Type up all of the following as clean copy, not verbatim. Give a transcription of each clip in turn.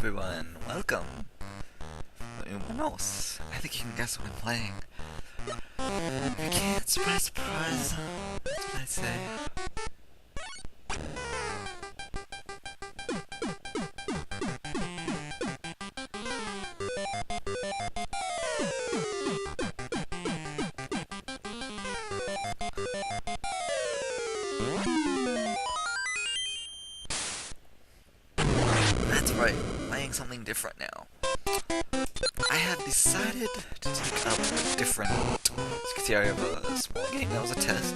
everyone, welcome. My mouse. I think you can guess what I'm playing. If you can't, surprise, surprise. That's what I say. That's right, playing something different now. I have decided to take up a different, as you can see I have a small game that was a test.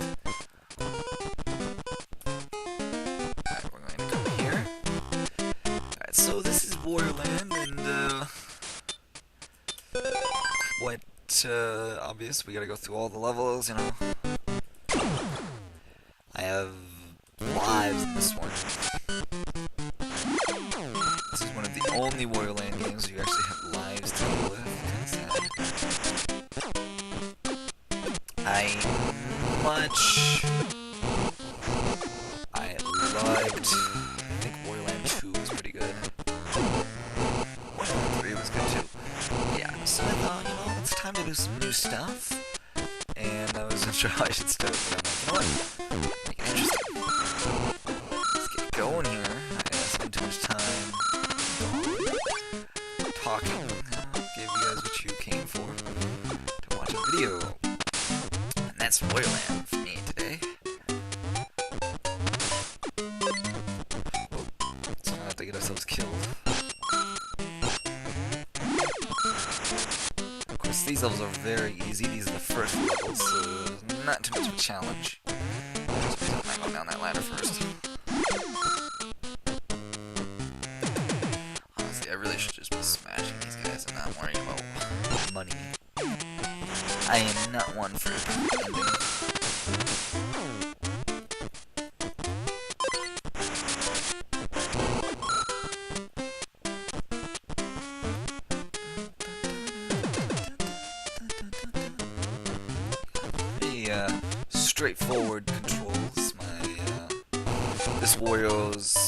Alright, we're going to come here. Alright, so this is Wario Land, and quite obvious, we gotta go through all the levels, you know. I have lives in this one. This is one of the only Wario Land games where you actually have lives to deal with. I liked, I think Wario Land 2 was pretty good. Wario Land 3 was good too. Yeah, so I thought, you know, it's time to do some new stuff. And I wasn't sure how I should start, but I'm like, you know what? Make it interesting. Let's get going here. I spent too much time talking. Gave you guys what you came for, to watch a video. And that's Wario Land for me today. So I have to get ourselves killed. Of course, these levels are very easy. These are the first levels, so not too much of a challenge. I might go down that ladder first. Honestly, I really should just be smashing these guys and not worrying about money. I am not one for ending. Pretty straightforward controls. This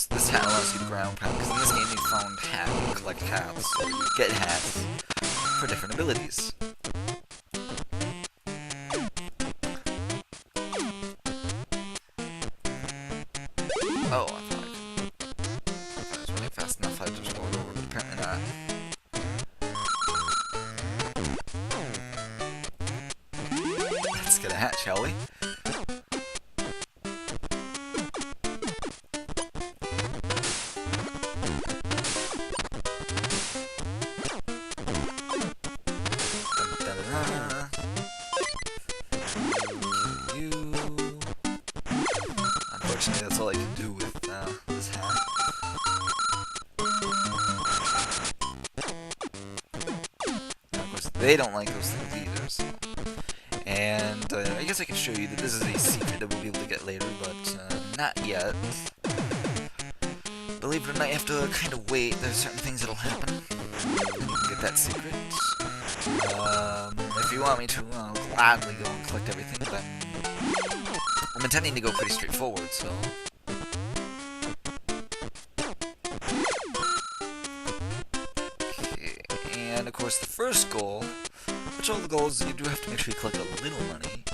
this hat allows you to ground pound, because in this game you found hat, you collect hats, or you get hats for different abilities. Oh, I thought I was running fast enough, I just rolled over, but apparently not. Let's get a hat, shall we? Unfortunately, that's all I can do with this hat. Now, of course, they don't like those things either, so. And I guess I can show you that this is a secret that we'll be able to get later, but not yet. Believe it or not, you have to kind of wait. There's certain things that'll happen, and you can get that secret. If you want me to, I'll gladly go and collect everything, but I'm intending to go pretty straightforward, so. Okay, and of course the first goal, which all the goals, you do have to make sure you collect a little money.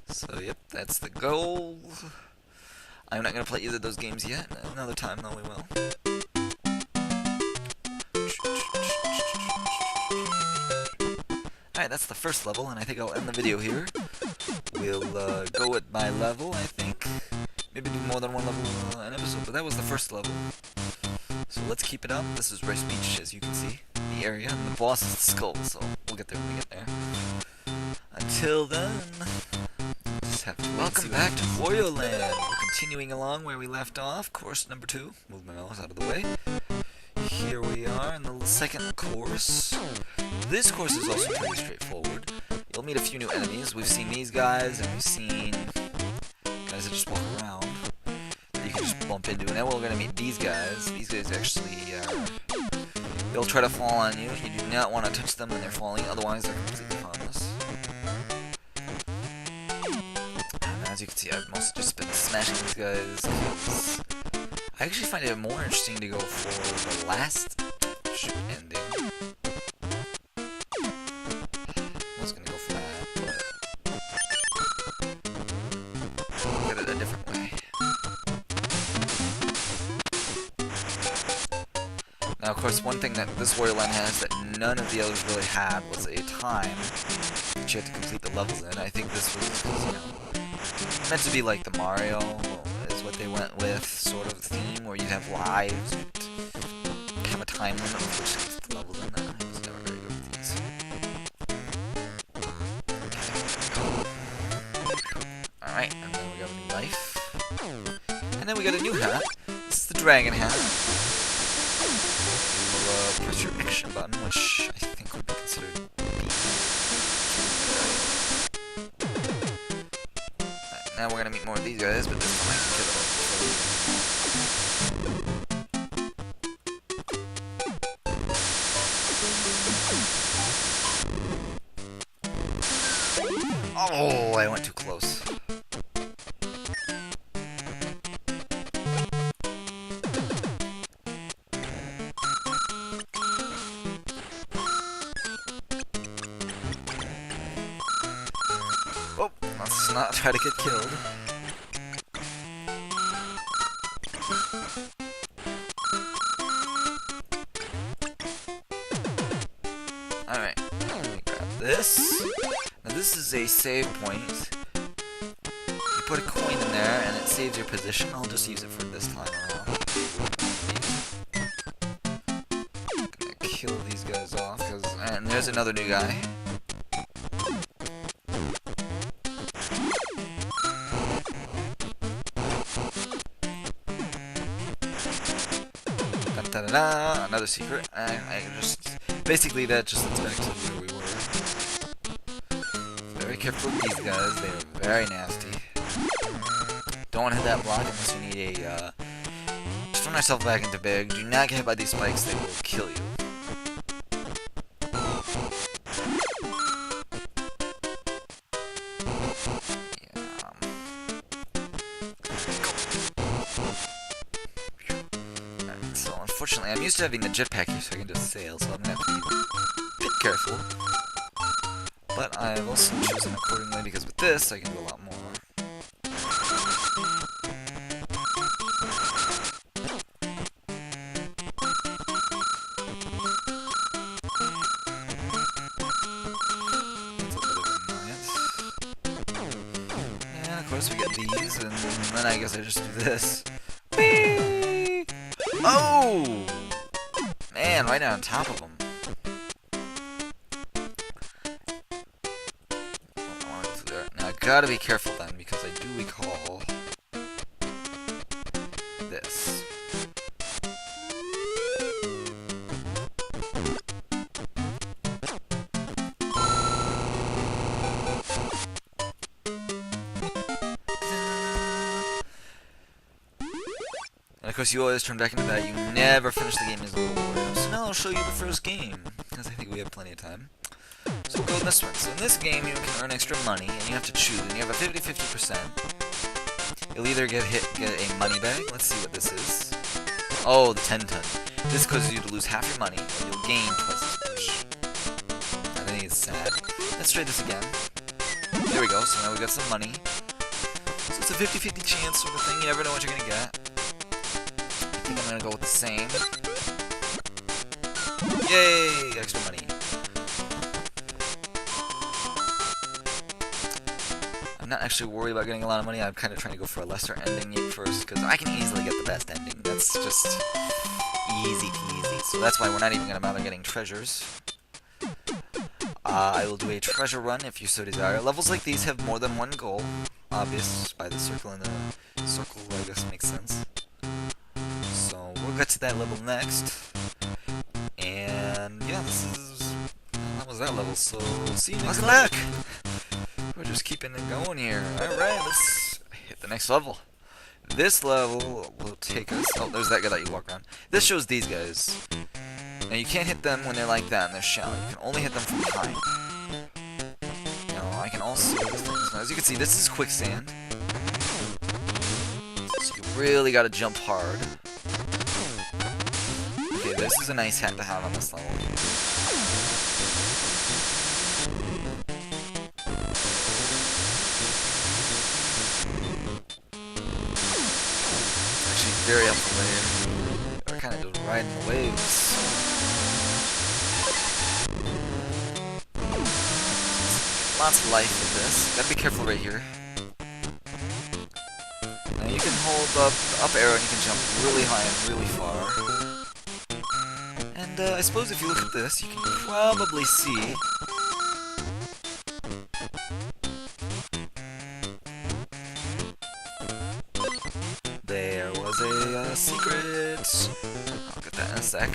So, yep, that's the goal. I'm not going to play either of those games yet. Another time, though, we will. Alright, that's the first level, and I think I'll end the video here. We'll go at my level, I think. Maybe do more than one level an episode, but that was the first level. So let's keep it up. This is Rice Beach, as you can see. The area, and the boss is the skull, so we'll get there when we get there. Until then... Welcome back to Wario Land. We're continuing along where we left off. Course number 2. Move my mouse out of the way. Here we are in the second course. This course is also pretty straightforward. You'll meet a few new enemies. We've seen these guys, and we've seen guys that just walk around. just bump into. And then we're gonna meet these guys. These guys actually, they'll try to fall on you. You do not want to touch them when they're falling, otherwise they're completely harmless. And as you can see, I've mostly just been smashing these guys, because I actually find it more interesting to go for the last ending. I was gonna go for that, but I'll get it a different way. Now, of course, one thing that this Wario Land has that none of the others really had was a time that you had to complete the levels in. I think this was, you know, meant to be like the Mario is what they went with, sort of theme, where you have lives, and have a time limit with which to complete the levels in. I was never very good with these. Alright, and then we got a new life. And then we got a new hat. This is the dragon hat. You'll press your action button, which I think would be considered B. Right, now we're gonna meet more of these guys, but this time I can kill them. Oh, I went too close. Oh, let's not try to get killed. Alright, let me grab this. Now this is a save point. You put a coin in there and it saves your position. I'll just use it for this time around. Gonna kill these guys off, and there's another new guy. Da-da-da, another secret. I just basically that just leads back to where we were. Very careful with these guys; they are very nasty. Don't want to hit that block unless you need a. Just turn myself back into big. Do not get hit by these spikes; they will kill you. Unfortunately, I'm used to having the jetpack here so I can just sail, so I'm gonna have to be a bit careful. But I've also chosen accordingly because with this I can do a lot more. And of course we get these, and then I guess I just do this. Whee! Oh! Man, right on top of him. Now I gotta be careful then, because I do recall this. And of course you always turn back into that, you never finish the game as a little Wario. So now I'll show you the first game, because I think we have plenty of time. So we'll go with this one. So in this game you can earn extra money, and you have to choose, and you have a 50-50%. You'll either get a money bag, let's see what this is. Oh, the 10 ton. This causes you to lose half your money, or you'll gain twice as much. I think it's sad. Let's try this again. There we go, so now we got some money. So it's a 50-50 chance sort of thing, you never know what you're gonna get. I think I'm gonna go with the same. Yay! Extra money. I'm not actually worried about getting a lot of money. I'm kind of trying to go for a lesser ending first, because I can easily get the best ending. That's just easy peasy. So that's why we're not even gonna bother getting treasures. I will do a treasure run if you so desire. Levels like these have more than one goal. Obvious by the circle, and the circle I guess makes sense. So we'll get to that level next. And yeah, that was that level. So see you next time. We're just keeping it going here. Alright, let's hit the next level. This level will take us... Oh, there's that guy that you walk around. This shows these guys. Now, you can't hit them when they're like that and they're shallow. You can only hit them from behind. Now, I can also... As you can see, this is quicksand. So you really gotta jump hard. Okay, this is a nice hat to have on this level. Very helpful there. We're kind of just riding the waves. Lots of life with this. Gotta be careful right here. Now you can hold up the up arrow and you can jump really high and really far. And I suppose if you look at this, you can probably see there was a secret. I'll get that in a sec.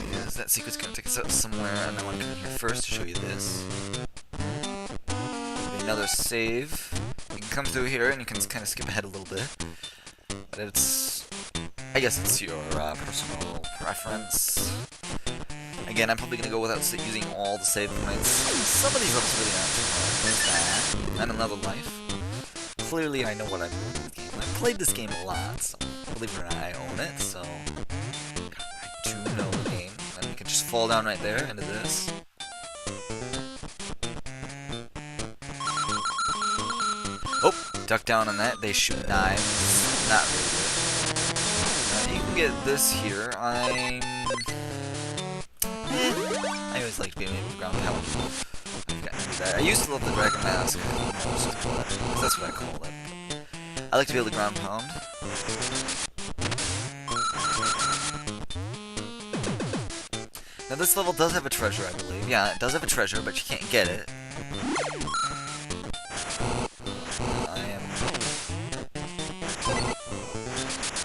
Because that secret's gonna take us up somewhere, and I want to come here first to show you this. Another save. You can come through here, and you can kind of skip ahead a little bit. But it's... I guess it's your personal preference. Again, I'm probably gonna go without using all the save points. Some of these levels really aren't too hard. There's that. And another life. Clearly I know what I'm doing with this game. I've played this game a lot, so believe it or not, I own it, so I do know the game. And you can just fall down right there into this. Oh, duck down on that. They shoot knives. Not really good. You can get this here. I always like being able to ground pound. I used to love the Dragon Mask. That's what I call it. I like to be able to ground pound. Now this level does have a treasure, I believe. Yeah, it does have a treasure, but you can't get it.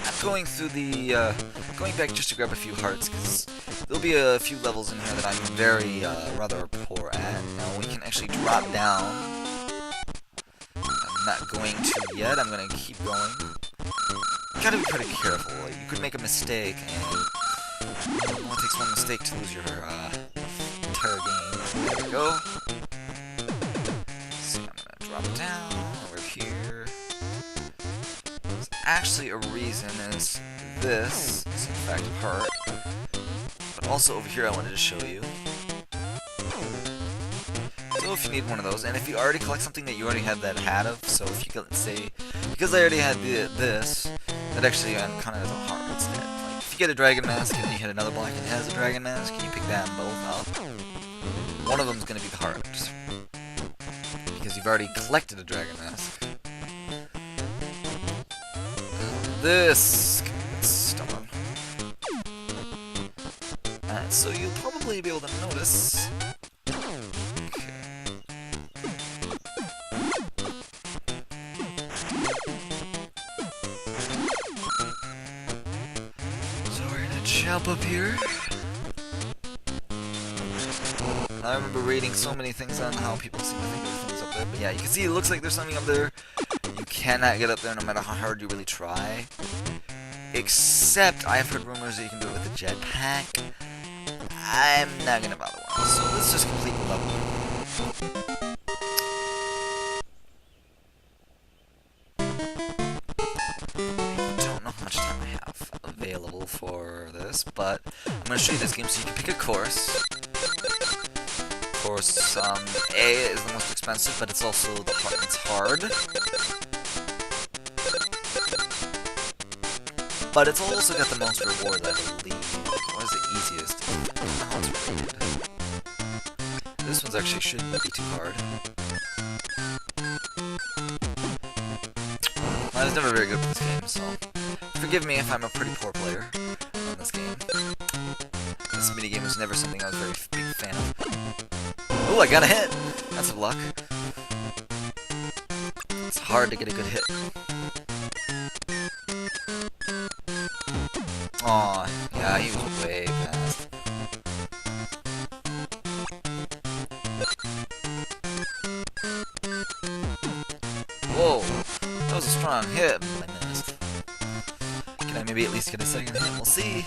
I'm going through the... going back just to grab a few hearts, because there'll be a few levels in here that I'm very, rather poor at. Now, we can actually drop down. I'm not going to yet. I'm going to keep going. You gotta be pretty careful. You could make a mistake, and it only takes one mistake to lose your entire game. There we go. So I'm gonna drop down over here. There's actually a reason is this is in fact a heart. But also over here I wanted to show you. So if you need one of those, and if you already collect something that you already had that hat of, so if you can say, because I already had this, that actually kind of has a heart instead. Like, if you get a dragon mask and you hit another block and it has a dragon mask, and you pick them both up, one of them is going to be the heart. Because you've already collected a dragon mask. This gets stubborn. So you'll probably be able to notice. Jump up here. I remember reading so many things on how people seem to think there's things up there, but yeah, you can see it looks like there's something up there. You cannot get up there no matter how hard you really try. Except, I've heard rumors that you can do it with a jetpack. I'm not gonna bother one, so let's just complete the level. Available for this, but I'm going to show you this game so you can pick a course. Course A is the most expensive, but it's also the part that's hard. But it's also got the most reward, I believe. Or is it easiest? Oh, it's really good. This one's actually shouldn't be too hard. I was never very good with this game, so forgive me if I'm a pretty poor player on this game. This minigame was never something I was a very big fan of. Oh, I got a hit! That's a luck. It's hard to get a good hit. Aw, yeah, he was way fast. Whoa! That was a strong hit. I missed. Can I maybe at least get a second hit? We'll see.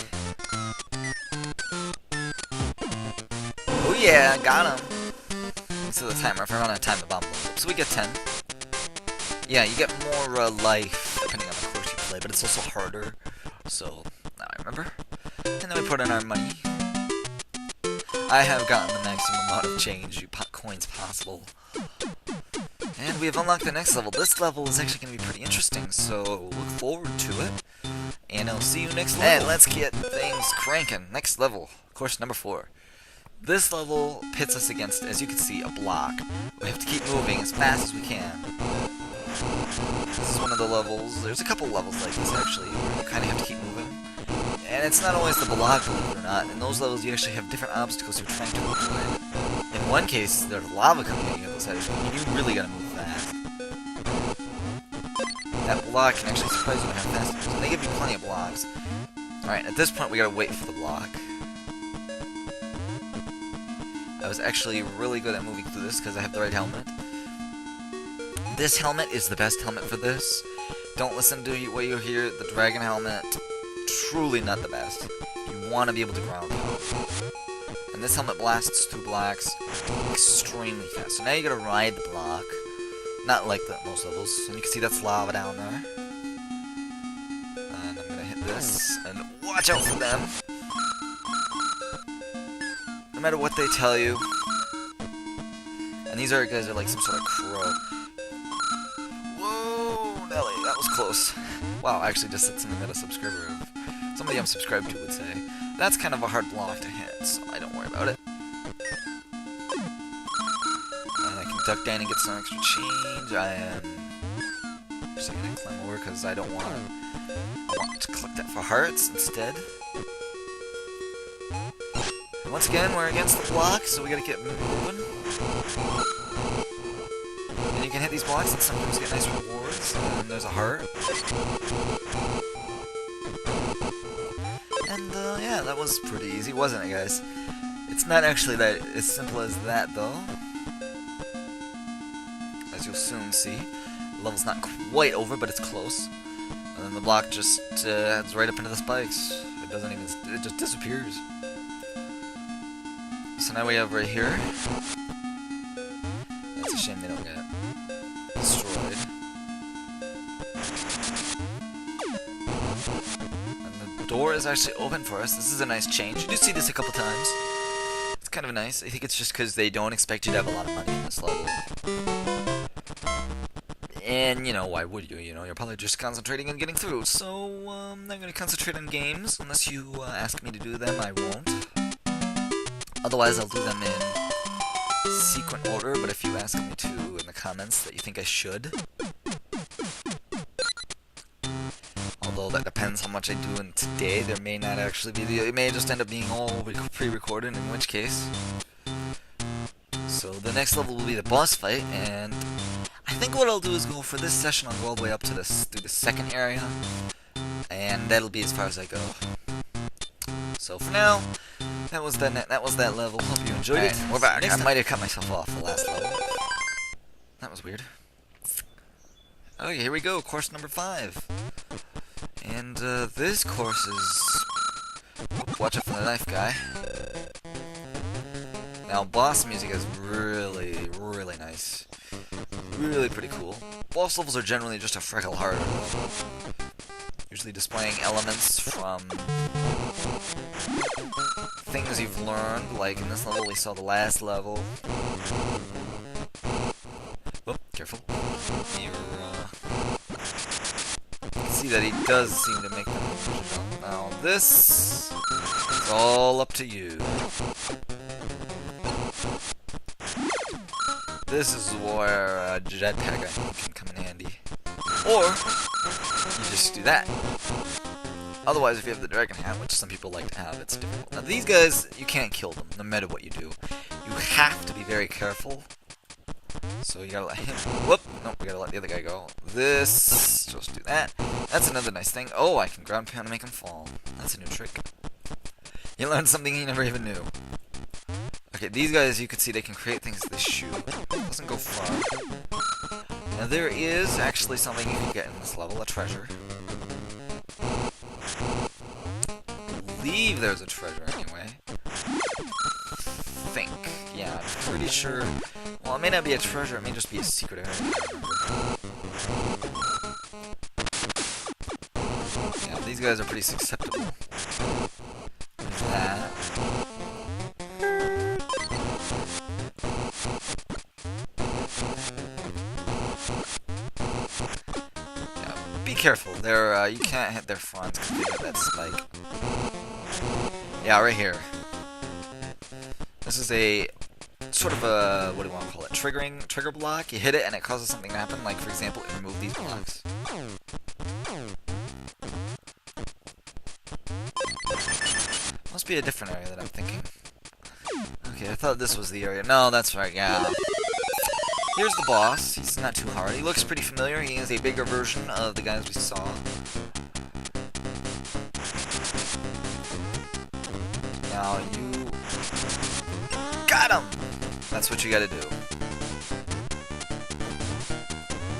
Oh yeah, got him. So the timer, if I run out of time, the bomb blows up. So we get 10. Yeah, you get more life depending on the course you play, but it's also harder. So, now I remember. And then we put in our money. I have gotten the maximum amount of change, coins possible. And we have unlocked the next level. This level is actually going to be pretty interesting, so look forward to it. And I'll see you next level. And let's get things cranking. Next level, course number 4. This level pits us against, as you can see, a block. We have to keep moving as fast as we can. This is one of the levels. There's a couple levels like this, actually, where you kind of have to keep moving. And it's not always the block, believe it or not. In those levels, you actually have different obstacles you're trying to avoid. In one case, there's lava coming at you on the side of you, and you really gotta move fast. That block can actually surprise you by how fast it is, and they give you plenty of blocks. Alright, at this point, we gotta wait for the block. I was actually really good at moving through this because I have the right helmet. This helmet is the best helmet for this. Don't listen to what you hear. The dragon helmet, truly not the best. You want to be able to ground pound. And this helmet blasts through blocks extremely fast. So now you gotta ride the block. Not like most levels. And you can see that's lava down there. And I'm gonna hit this. And watch out for them. No matter what they tell you. And these guys are like some sort of crow. Whoa, Nelly, that was close. Wow, I actually just said something that a subscriber of somebody I'm subscribed to would say. That's kind of a hard block to hit, so I don't worry about it. And I can duck down and get some extra change. I am just gonna climb over because I don't want to. I want to collect that for hearts instead. Once again, we're against the block, so we gotta get moving. And you can hit these blocks and sometimes get nice rewards. And there's a heart. And yeah, that was pretty easy, wasn't it, guys? It's not actually that as simple as that, though. As you'll soon see. The level's not quite over, but it's close. And then the block just heads right up into the spikes. It doesn't even, it just disappears. So now we have right here. That's a shame they don't get destroyed. And the door is actually open for us. This is a nice change. You do see this a couple times. It's kind of nice. I think it's just because they don't expect you to have a lot of money in this level. And, you know, why would you? You know, you're probably just concentrating on getting through. So, I'm going to concentrate on games. Unless you ask me to do them, I won't. Otherwise, I'll do them in sequent order, but if you ask me to in the comments that you think I should. Although that depends how much I do in today. There may not actually be, it may just end up being all pre-recorded, in which case. So the next level will be the boss fight, and I think what I'll do is go for this session, I'll go all the way up to through the second area, and that'll be as far as I go. So for now, that was that level. Hope you enjoyed it. We're back. I might have cut myself off the last level. That was weird. Okay, here we go. Course number 5. And this course is. Watch out for the knife guy. Now, boss music is really, really nice. Really pretty cool. Boss levels are generally just a freckle harder. Usually displaying elements from things you've learned, like in this level we saw the last level. Oh, careful. You can see that he does seem to make them. Now this is all up to you. This is where a jetpack I think can come in handy. Or you just do that. Otherwise, if you have the dragon hat, which some people like to have, it's difficult. Now, these guys, you can't kill them, no matter what you do. You have to be very careful. So you gotta let him... Whoop! Nope, we gotta let the other guy go. This... Just do that. That's another nice thing. Oh, I can ground pound and make him fall. That's a new trick. You learned something you never even knew. Okay, these guys, you can see they can create things with this shoe. It doesn't go far. Now there is actually something you can get in this level, a treasure. I believe there's a treasure anyway. Yeah, I'm pretty sure. Well, it may not be a treasure, it may just be a secret area. Yeah, these guys are pretty susceptible. There's that. Yeah, be careful. They're you can't hit their fronts because they got that spike. Yeah, right here. This is a sort of a, what do you want to call it, trigger block. You hit it and it causes something to happen, like for example, it removed these blocks. Must be a different area that I'm thinking. Okay, I thought this was the area. No, that's right, yeah. Here's the boss. He's not too hard. He looks pretty familiar. He is a bigger version of the guys we saw. Now you got him! That's what you gotta do.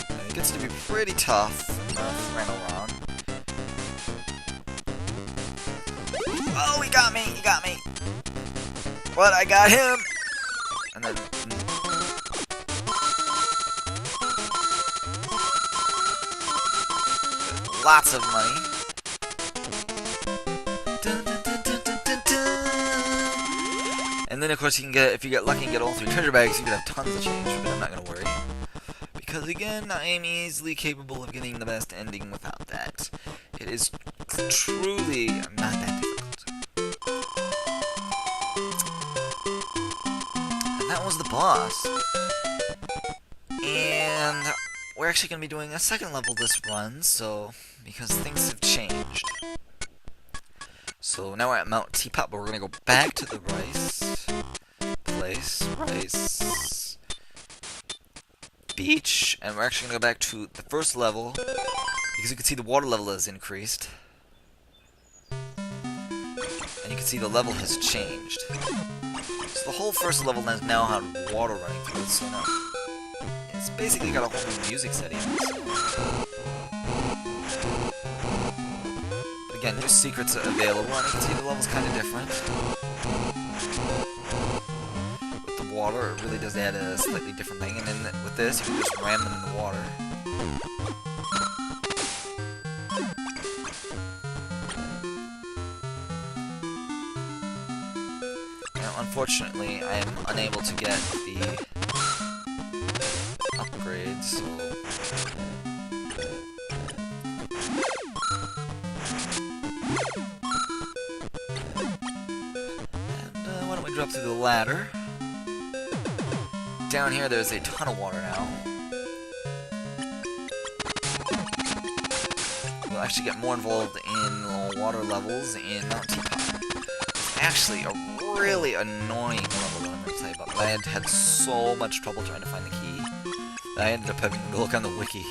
Now, it gets to be pretty tough and ran around. Oh, he got me! He got me! But I got him! And then... lots of money. And then, of course, you can get, if you get lucky and get all 3 treasure bags, you can have tons of change, but I'm not going to worry. Because, again, I am easily capable of getting the best ending without that. It is truly not that difficult. And that was the boss. And we're actually going to be doing a second level this run, so, because things have changed. So now we're at Mount Teapot, but we're going to go back to the rice beach, and we're actually going to go back to the first level, because you can see the water level has increased. And you can see the level has changed. So the whole first level now has water running through it, so now it's basically got a whole new music setting. Again, new secrets are available, and you can see the level's kind of different. With the water, it really does add a slightly different thing, and then with this, you can just ram them in the water. Now, unfortunately, I am unable to get the upgrades, so... Drop through the ladder. Down here there's a ton of water now. We'll actually get more involved in water levels in Mount Teapot. Actually, a really annoying level that I'm going to tell you about. I had so much trouble trying to find the key that I ended up having to look on the wiki.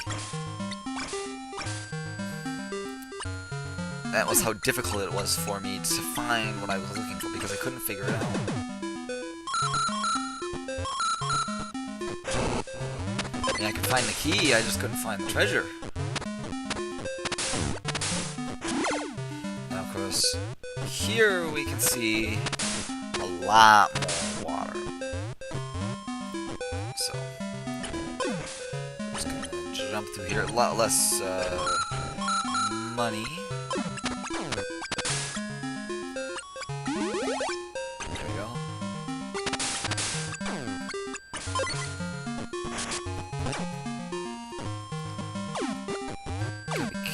That was how difficult it was for me to find what I was looking for, because I couldn't figure it out. I mean, I could find the key, I just couldn't find the treasure. Now, of course, here we can see a lot more water. So, I'm just gonna jump through here. A lot less money.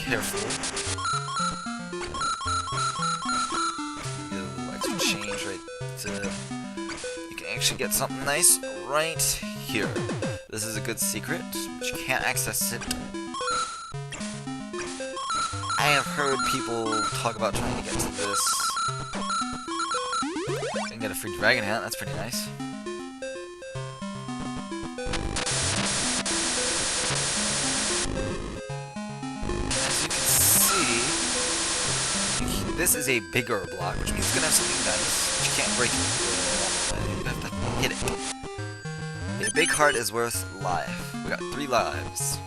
Careful. Get a little extra change right to... You can actually get something nice right here. This is a good secret, but you can't access it. I have heard people talk about trying to get to this. You can get a free dragon hat, that's pretty nice. This is a bigger block, which means it's gonna have something nice, but you can't break it. You have to hit it. Hit a big cart is worth life. We got 3 lives.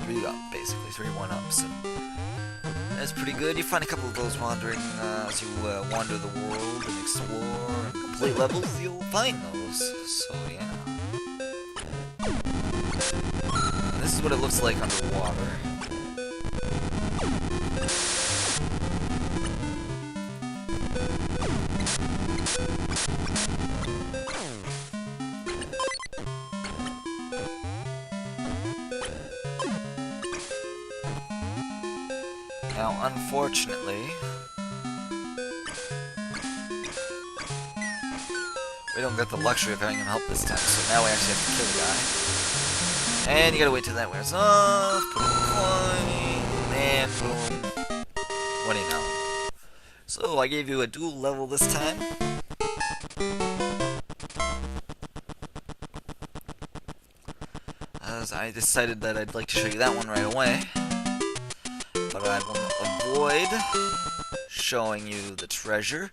3 up, basically. 3 1-ups. And that's pretty good. You find a couple of those wandering as you wander the world and explore and complete levels. You'll find those. So, yeah. And this is what it looks like underwater. Now, unfortunately, we don't get the luxury of having him help this time, so now we actually have to kill the guy. And you gotta wait till that wears off, put in a coin, and boom. What do you know? So, I gave you a dual level this time. As I decided that I'd like to show you that one right away. But I will avoid showing you the treasure.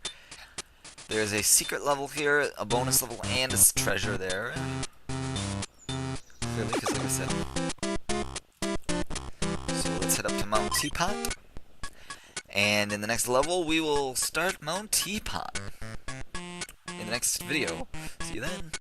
There's a secret level here, a bonus level, and a treasure there. Clearly, because like I said. So let's head up to Mount Teapot. And in the next level, we will start Mount Teapot. In the next video. See you then.